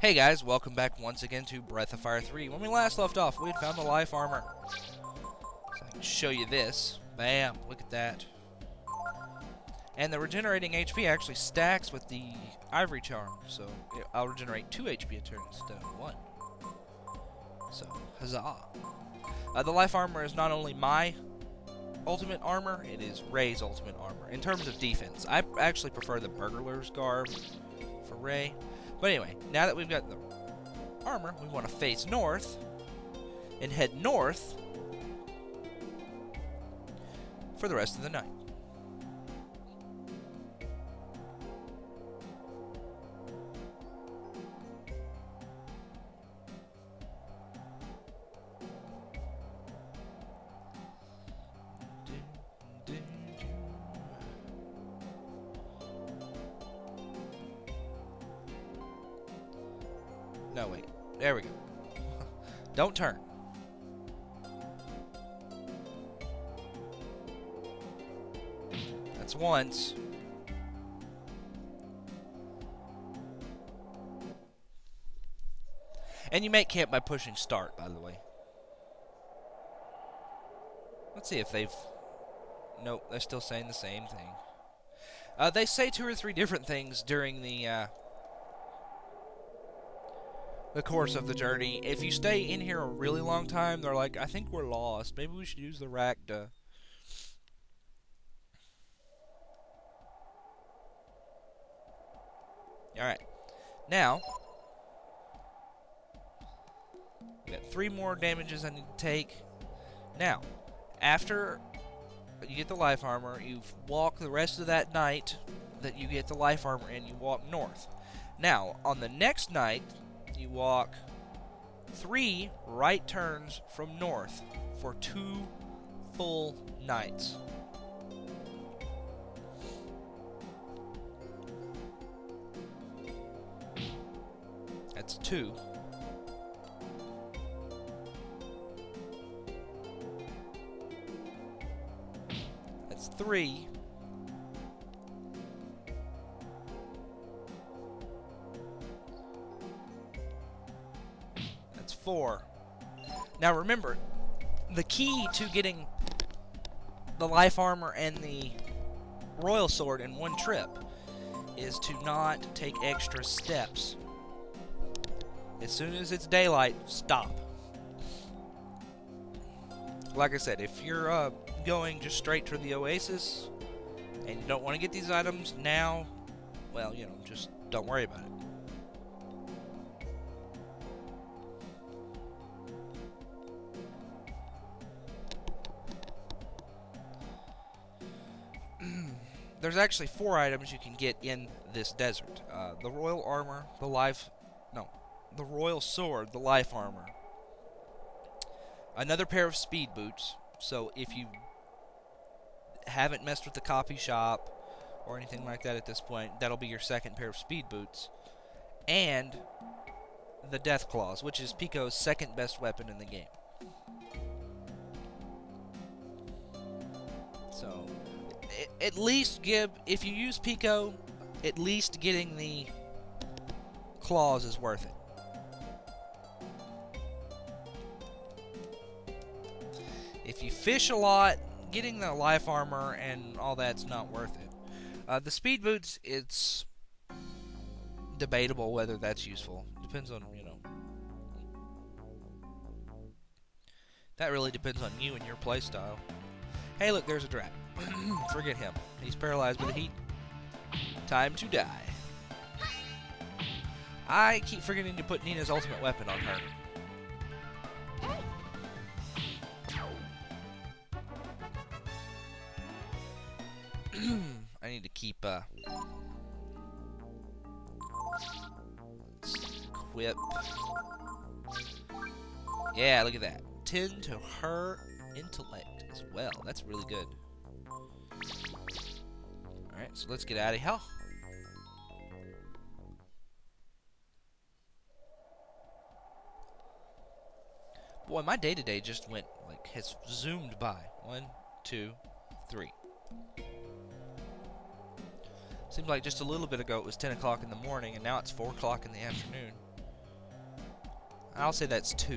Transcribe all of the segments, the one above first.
Hey guys, welcome back once again to Breath of Fire 3. When we last left off, we had found the life armor. So I can show you this. Bam, look at that. And the regenerating HP actually stacks with the ivory charm, so I'll regenerate 2 HP a turn instead of 1. So, huzzah. The life armor is not only my ultimate armor, it is Ray's ultimate armor. In terms of defense, I actually prefer the burglar's garb for Ray. But anyway, now that we've got the armor, we want to face north and head north for the rest of the night. No, wait. There we go. Don't turn. That's once. And you make camp by pushing start, by the way. Let's see if they've... Nope, they're still saying the same thing. They say 2 or 3 different things during the course of the journey. If you stay in here a really long time, they're like, I think we're lost. Maybe we should use the rack to... Alright. Now, we got 3 more damages I need to take. Now, after you get the life armor, you walk the rest of that night that you get the life armor and you walk north. Now, on the next night, you walk 3 right turns from north for 2 full nights. That's 2. That's 3. That's 4. Now remember, the key to getting the life armor and the royal sword in one trip is to not take extra steps. As soon as it's daylight, stop. Like I said, if you're going just straight to the Oasis and you don't want to get these items now, well, you know, just don't worry about it. There's actually 4 items you can get in this desert. The royal armor, the royal sword, the life armor. Another pair of speed boots. So if you haven't messed with the copy shop or anything like that at this point, that'll be your second pair of speed boots. And the death claws, which is Pico's second best weapon in the game. So, at least if you use Pico, at least getting the claws is worth it. If you fish a lot, getting the life armor and all that's not worth it. The speed boots, it's debatable whether that's useful. Depends on, you know. That really depends on you and your playstyle. Hey, look, there's a drat. Forget him. He's paralyzed by the heat. Time to die. I keep forgetting to put Nina's ultimate weapon on her. I need to keep, let's equip. Yeah, look at that. 10 to her intellect as well. That's really good. Alright, so let's get out of here. Boy, my day-to-day just went, like, has zoomed by. 1, 2, 3. Seems like just a little bit ago it was 10 o'clock in the morning, and now it's 4 o'clock in the afternoon. I'll say that's 2.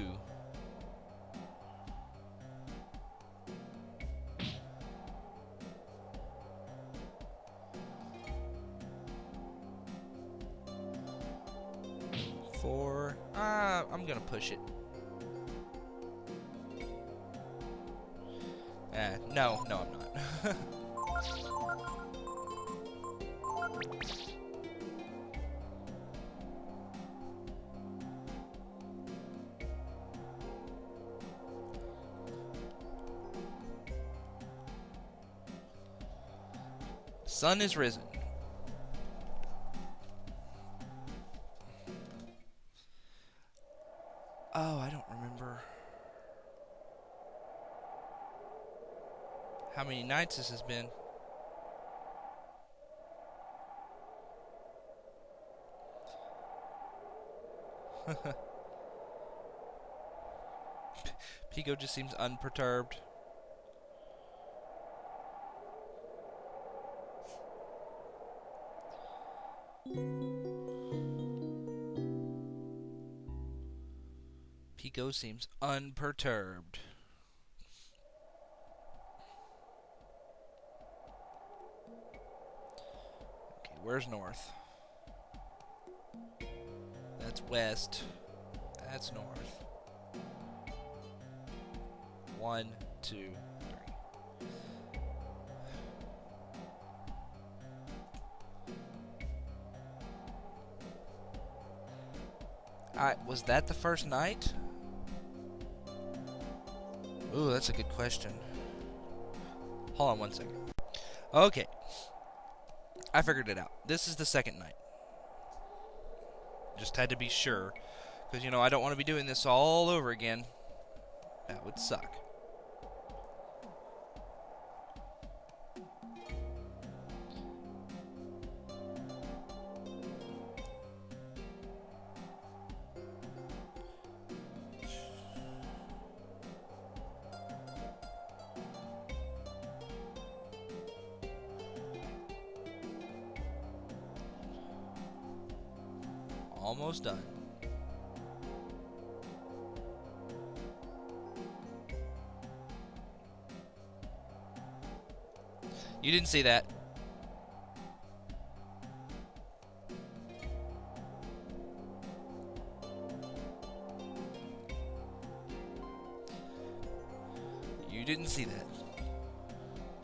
I'm gonna push it. No, I'm not. Sun is risen. Oh, I don't remember how many nights this has been. Pico just seems unperturbed. Pico seems unperturbed. Okay, where's north? That's west. That's north. 1, 2, 3. Alright, was that the first night? Ooh, that's a good question. Hold on 1 second. Okay. I figured it out. This is the second night. Just had to be sure. Because, you know, I don't want to be doing this all over again. That would suck. Almost done. You didn't see that. You didn't see that.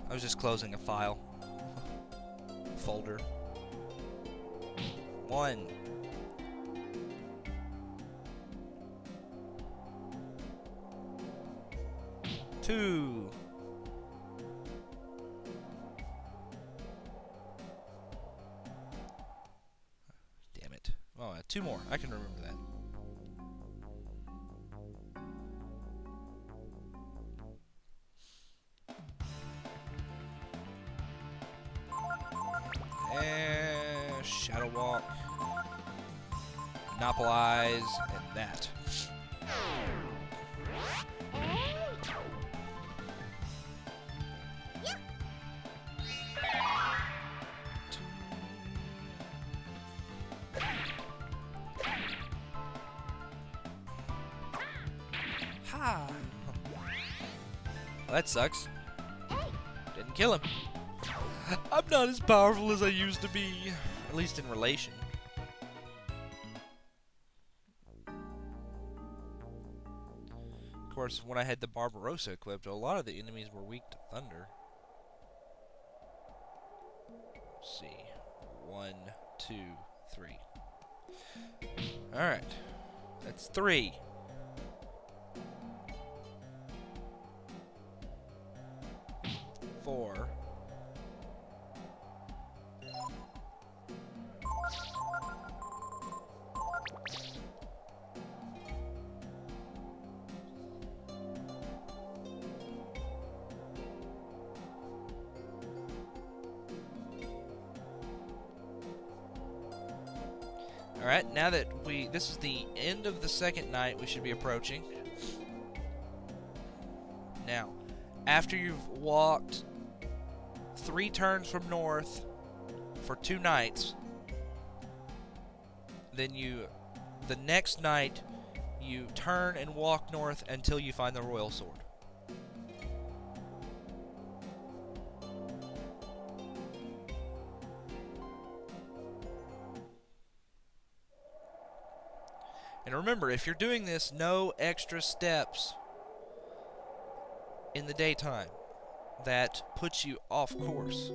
I was just closing a file. Folder. 1. 2. Damn it. Oh, 2 more. I can remember that. And Shadow Walk. Monopolize. And that. Well, that sucks. Didn't kill him. I'm not as powerful as I used to be. At least in relation. Of course, when I had the Barbarossa equipped, a lot of the enemies were weak to thunder. Let's see. 1, 2, 3. Alright. That's 3. Four. Alright, now that this is the end of the second night we should be approaching. Now, after you've walked 3 turns from north for 2 nights, then the next night you turn and walk north until you find the Royal Sword. And remember, if you're doing this, no extra steps in the daytime. That puts you off course.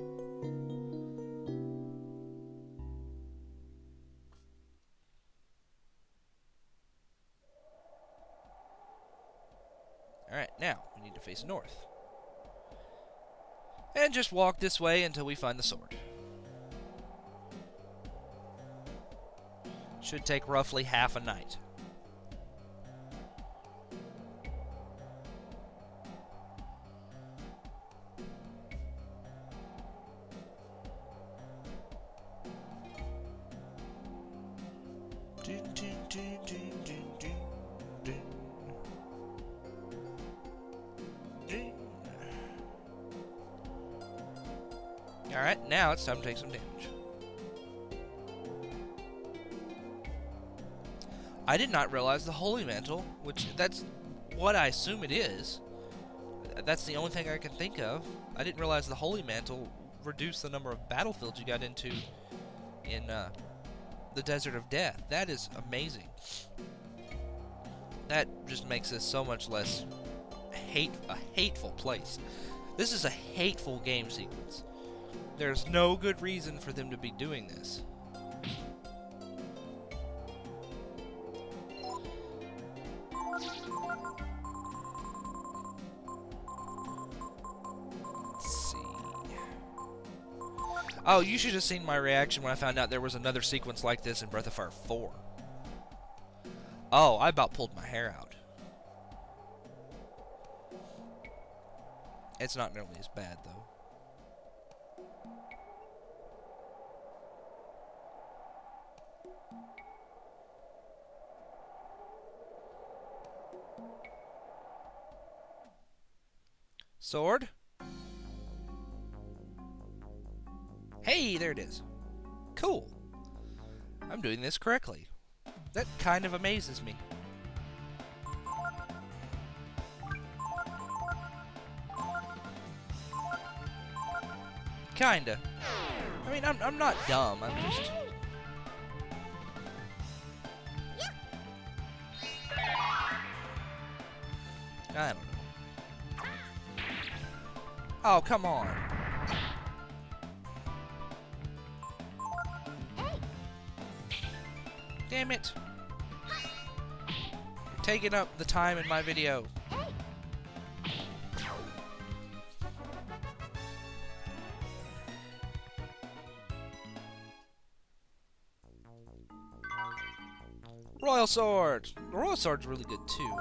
Alright, now we need to face north. And just walk this way until we find the sword. Should take roughly half a night. Alright, now it's time to take some damage. I did not realize the Holy Mantle, which that's what I assume it is. That's the only thing I can think of. I didn't realize the Holy Mantle reduced the number of battlefields you got into in the Desert of Death. That is amazing. That just makes this so much less a hateful place. This is a hateful game sequence. There's no good reason for them to be doing this. Let's see. Oh, you should have seen my reaction when I found out there was another sequence like this in Breath of Fire 4. Oh, I about pulled my hair out. It's not nearly as bad, though. Sword? Hey, there it is. Cool. I'm doing this correctly. That kind of amazes me. Kinda. I mean, I'm not dumb. I'm just... I don't know. Oh, come on. Damn it. You're taking up the time in my video. Royal Sword! The Royal Sword's really good too.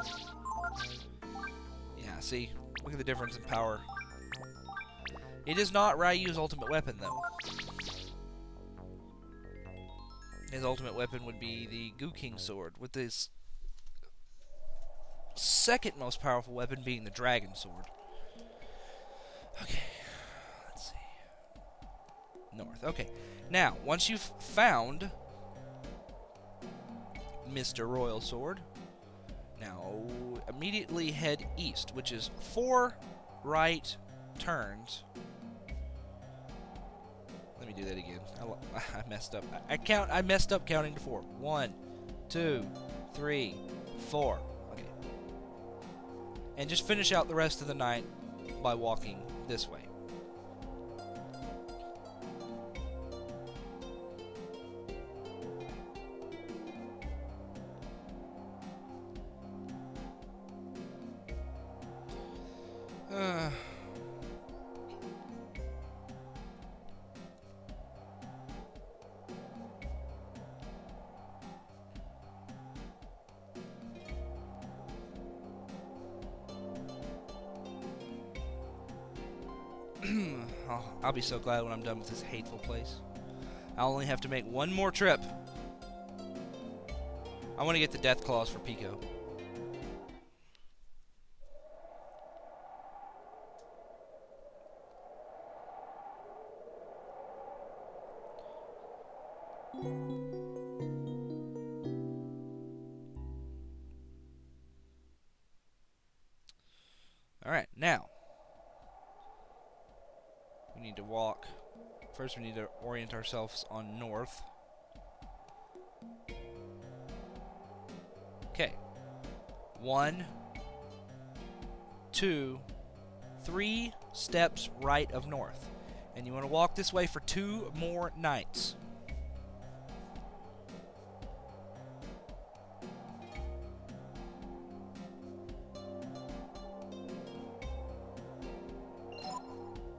Yeah, see? Look at the difference in power. It is not Ryu's ultimate weapon, though. His ultimate weapon would be the Gooking Sword, with his second most powerful weapon being the Dragon Sword. Okay, let's see. North. Okay, now, once you've found Mr. Royal Sword, now immediately head east, which is 4 right turns. Let me do that again. I messed up. I messed up counting to 4. 1, 2, 3, 4. Okay. And just finish out the rest of the night by walking this way. I'll be so glad when I'm done with this hateful place. I'll only have to make one more trip. I want to get the death claws for Pico. Alright, now. We need to walk. First we need to orient ourselves on north. Okay. 1, 2, 3 steps right of north. And you want to walk this way for 2 more nights.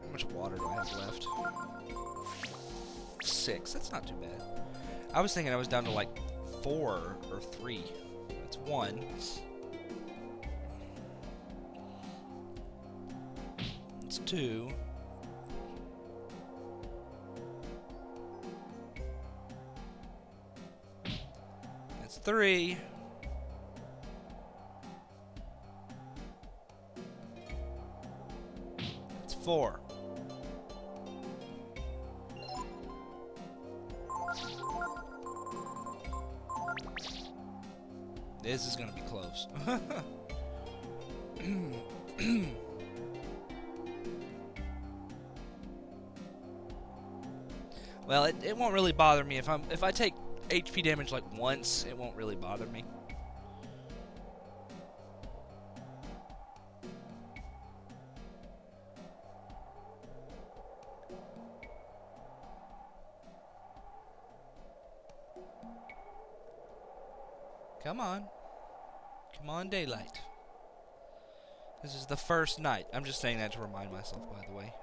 How much water do I have left? 6. That's not too bad. I was thinking I was down to like 4 or 3. That's 1. It's 2. That's 3. That's 4. This is gonna be close. Well, it won't really bother me if I take HP damage like once. It won't really bother me. Come on. Come on, daylight. This is the first night. I'm just saying that to remind myself, by the way.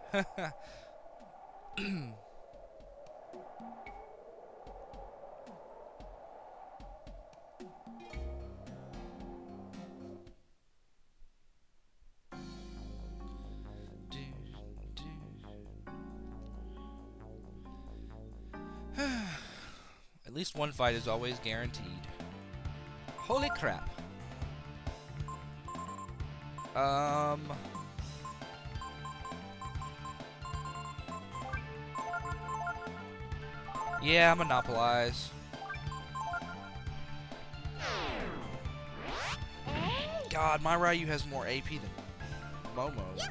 At least one fight is always guaranteed. Holy crap. Yeah, monopolize. God, my Ryu has more AP than Momo's.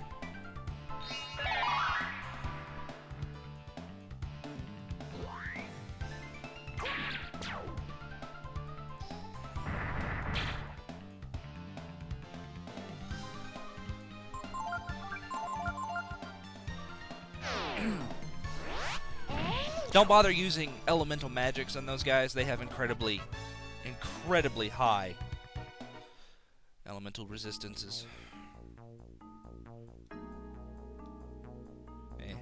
Don't bother using elemental magics on those guys. They have incredibly high elemental resistances. Eh.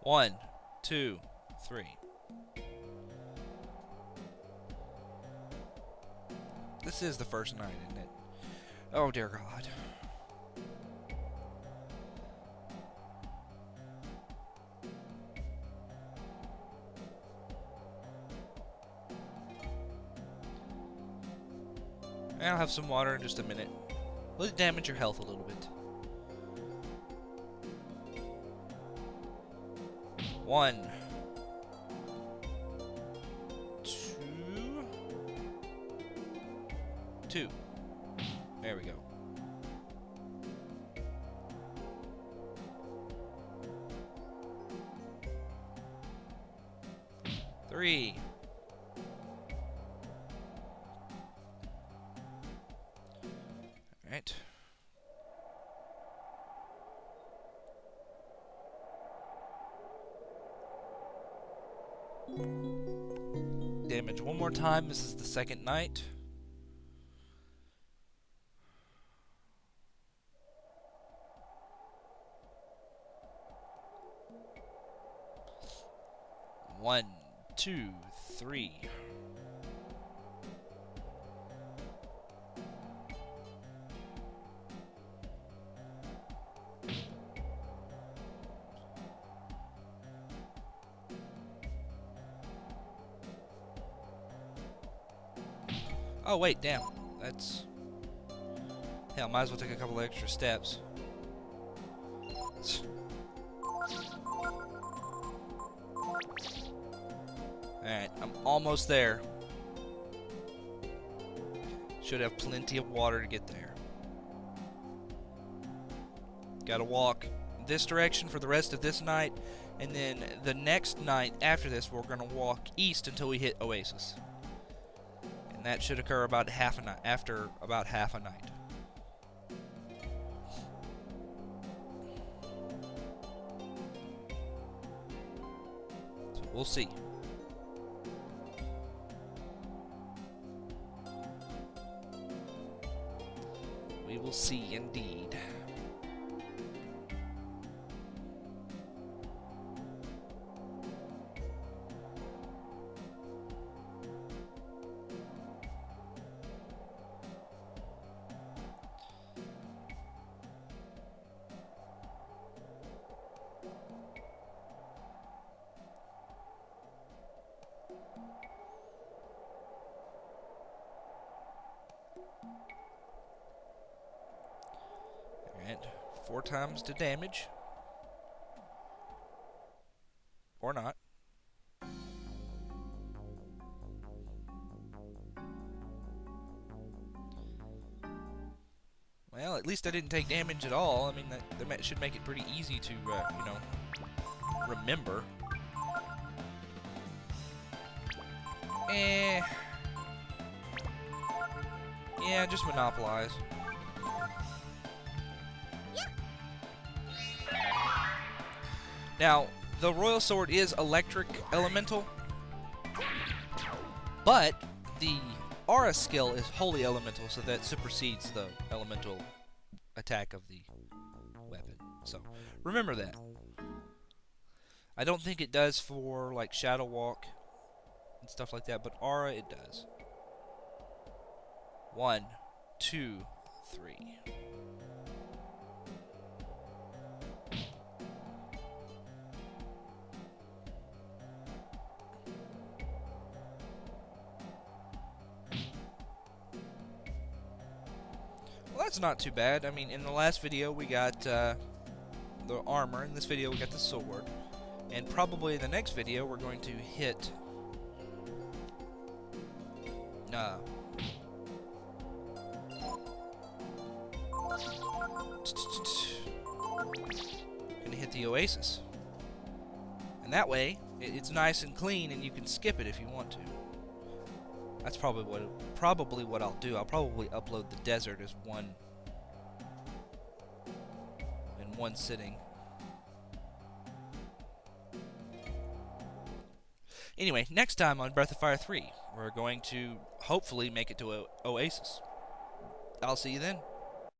One, 2, 3. This is the first night, isn't it? Oh, dear God. I'll have some water in just a minute. Will it damage your health a little bit? 1, 2. There we go. 3. All right. Damage one more time. This is the second night. One, 2, 3. Oh wait, damn. That's... Hell, might as well take a couple extra steps. Alright, I'm almost there. Should have plenty of water to get there. Gotta walk this direction for the rest of this night, and then the next night after this, we're gonna walk east until we hit Oasis. And that should occur about after about half a night. So we'll see. We will see indeed. Alright, 4 times the damage. Or not. Well, at least I didn't take damage at all. I mean, that should make it pretty easy to, you know, remember. Yeah, just monopolize. Now, the Royal Sword is electric elemental, but the aura skill is holy elemental, so that supersedes the elemental attack of the weapon. So, remember that. I don't think it does for, like, Shadow Walk and stuff like that, but aura it does. 1, 2, 3. Well, that's not too bad. I mean, in the last video we got the armor. In this video we got the sword. And probably in the next video we're going to hit... gonna hit the Oasis. And that way, it's nice and clean and you can skip it if you want to. That's probably what I'll do. I'll probably upload the desert as in one sitting. Anyway, next time on Breath of Fire 3, we're going to hopefully make it to Oasis. I'll see you then.